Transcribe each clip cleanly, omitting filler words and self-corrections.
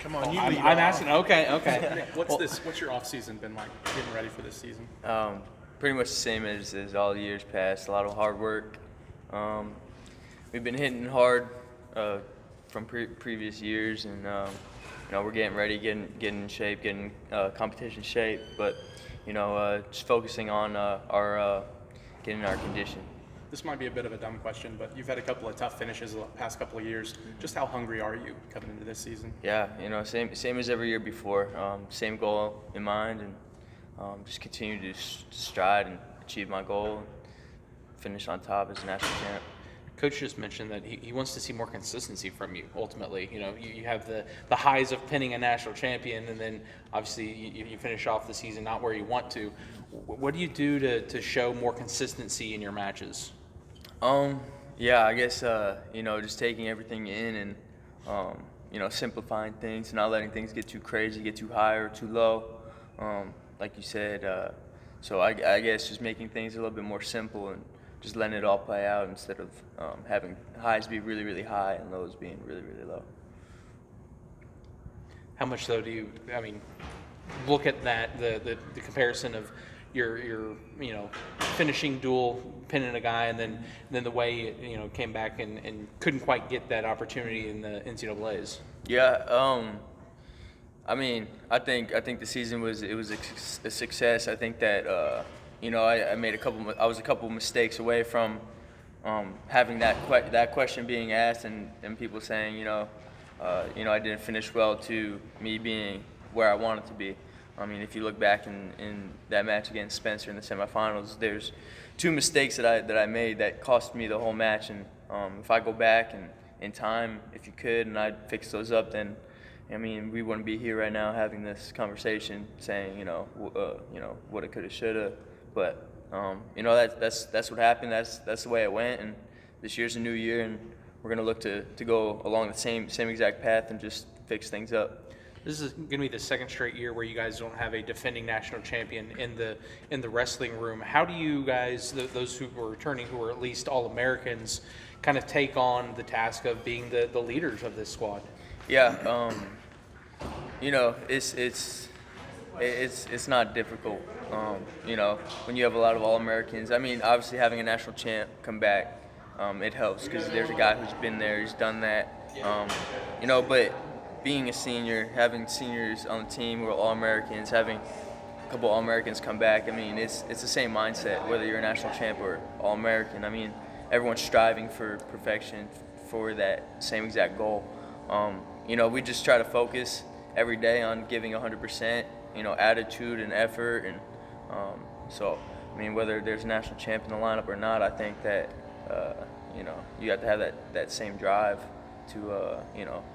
Come on, you I'm lead off. asking. Okay. What's your off season been like? Getting ready for this season? Pretty much the same as all the years past. A lot of hard work. We've been hitting hard from previous years, and we're getting ready, getting in shape, getting competition shape. But just focusing on our getting our condition. This might be a bit of a dumb question, but you've had a couple of tough finishes the past couple of years. Just how hungry are you coming into this season? Yeah, same as every year before. Same goal in mind, and just continue to stride and achieve my goal, and finish on top as a national champ. Coach just mentioned that he wants to see more consistency from you. Ultimately, you have the highs of pinning a national champion, and then obviously you finish off the season not where you want to. What do you do to show more consistency in your matches? Yeah, I guess just taking everything in and simplifying things, not letting things get too crazy, get too high or too low. Like you said, so I guess just making things a little bit more simple and just letting it all play out instead of having highs be really, really high and lows being really, really low. How much though do you? Look at that the comparison of your finishing duel, pinning a guy, and then the way came back and couldn't quite get that opportunity in the NCAA's. Yeah. I think the season was a success. I think that I made I was a couple mistakes away from having that question being asked and people saying I didn't finish well to me being where I wanted to be. If you look back in that match against Spencer in the semifinals, there's two mistakes that I made that cost me the whole match. And if I go back and in time, if you could, and I'd fix those up, then we wouldn't be here right now having this conversation, saying woulda, coulda, shoulda. But that's what happened. That's the way it went. And this year's a new year, and we're gonna look to go along the same exact path and just fix things up. This is going to be the second straight year where you guys don't have a defending national champion in the wrestling room. How do you guys, those who are returning, who are at least All-Americans, kind of take on the task of being the leaders of this squad? Yeah, it's not difficult. When you have a lot of All-Americans, obviously having a national champ come back, it helps because there's a guy who's been there, he's done that. But being a senior, having seniors on the team who are All-Americans, having a couple All-Americans come back, it's the same mindset, whether you're a national champ or All-American. Everyone's striving for perfection, for that same exact goal. We just try to focus every day on giving 100%, attitude and effort. And whether there's a national champ in the lineup or not, I think that, you have to have that same drive to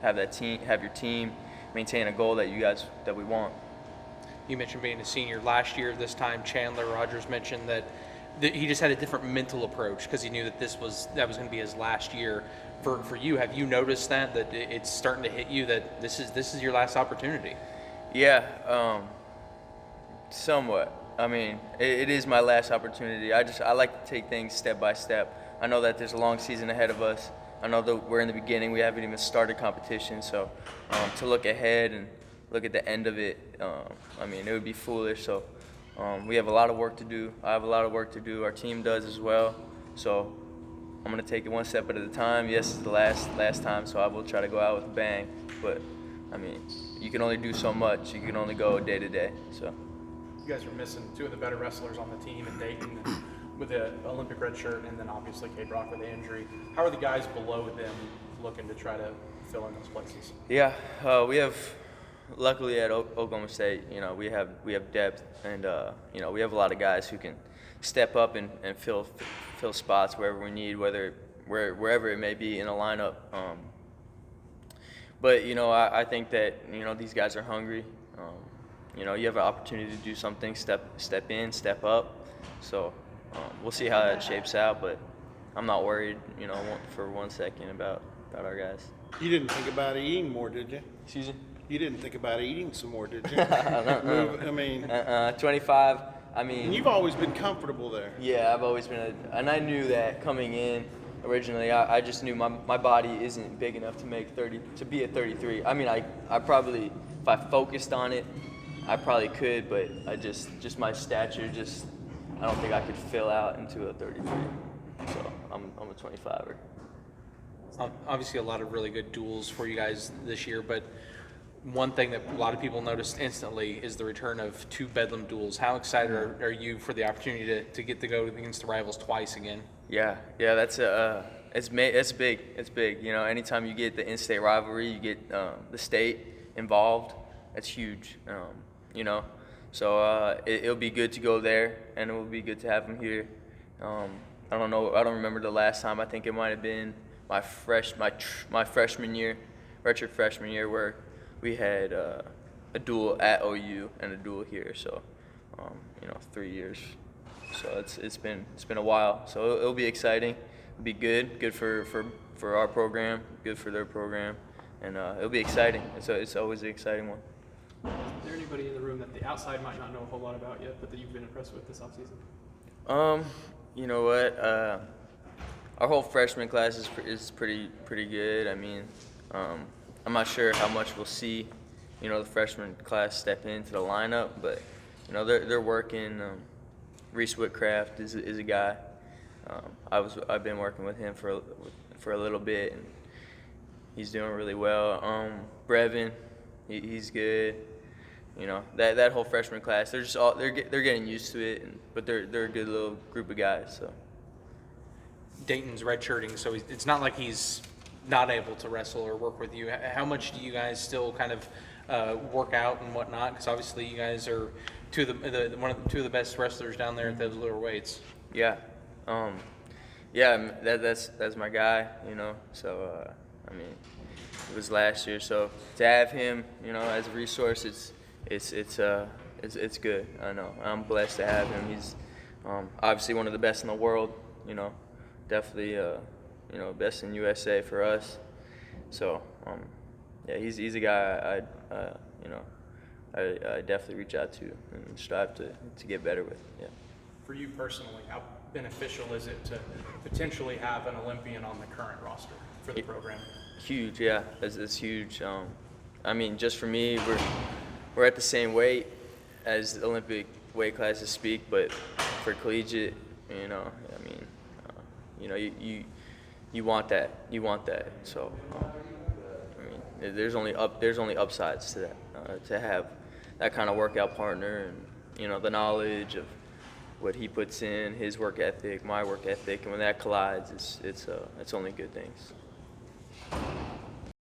have your team maintain a goal that we want. You mentioned being a senior last year. This time, Chandler Rogers mentioned that he just had a different mental approach because he knew that that was going to be his last year. For you, have you noticed that it's starting to hit you that this is your last opportunity? Yeah, somewhat. It is my last opportunity. I like to take things step by step. I know that there's a long season ahead of us. I know that we're in the beginning. We haven't even started competition, so to look ahead and look at the end of it, it would be foolish. So we have a lot of work to do. I have a lot of work to do. Our team does as well. So I'm going to take it one step at a time. Yes, it's the last time, so I will try to go out with a bang. But, you can only do so much. You can only go day to day. So You guys are missing two of the better wrestlers on the team in Dayton with the Olympic red shirt, and then obviously Cade Brock with the injury. How are the guys below them looking to try to fill in those places? Yeah, we have, luckily at Oklahoma State, we have depth, and we have a lot of guys who can step up and fill spots wherever we need, wherever it may be in a lineup. But I think that these guys are hungry. You have an opportunity to do something, step in, step up. So we'll see how that shapes out, but I'm not worried, for 1 second about our guys. You didn't think about eating more, did you? Excuse me? You didn't think about eating some more, did you? No. 25. And you've always been comfortable there. Yeah, I've always been, and I knew that coming in, originally. I just knew my body isn't big enough to make 30 to be at 33. I mean, I probably, if I focused on it, I probably could, but I just my stature, I don't think I could fill out into a 33. So I'm a 25er. Obviously, a lot of really good duels for you guys this year, but one thing that a lot of people noticed instantly is the return of 2 Bedlam duels. How excited are you for the opportunity to get to go against the rivals twice again? Yeah, that's it's big. It's big. You know, anytime you get the in-state rivalry, you get the state involved. That's huge. You know, so it'll be good to go there, and it will be good to have them here. I don't know. I don't remember the last time. I think it might have been my freshman year, redshirt freshman year, where we had a duel at OU and a duel here. So, 3 years. So it's been a while. So it'll be exciting. It'll be good for our program, good for their program, and it'll be exciting. It's always an exciting one. Is there anybody in the room that the outside might not know a whole lot about yet, but that you've been impressed with this offseason? You know what? Our whole freshman class is pretty good. I mean, I'm not sure how much we'll see, the freshman class step into the lineup, but they're working. Reese Whitcraft is a guy. I've been working with him for a little bit, and he's doing really well. Brevin, he's good. That whole freshman class, they're getting used to it, but they're a good little group of guys. So Dayton's redshirting, so it's not like he's not able to wrestle or work with you. How much do you guys still kind of work out and whatnot? Because obviously you guys are two of the best wrestlers down there at those lower weights. Yeah, that's my guy. So I mean, it was last year, so to have him, as a resource, it's good. I know I'm blessed to have him. He's obviously one of the best in the world. Definitely best in USA for us. So he's a guy I definitely reach out to and strive to get better with. Yeah. For you personally, how beneficial is it to potentially have an Olympian on the current roster for the program? Huge, yeah. It's huge. I mean, just for me, we're at the same weight as the Olympic weight classes speak, but for collegiate, you want that. You want that. So, I mean, there's only upsides to that. To have that kind of workout partner, and the knowledge of what he puts in, his work ethic, my work ethic, and when that collides, it's only good things.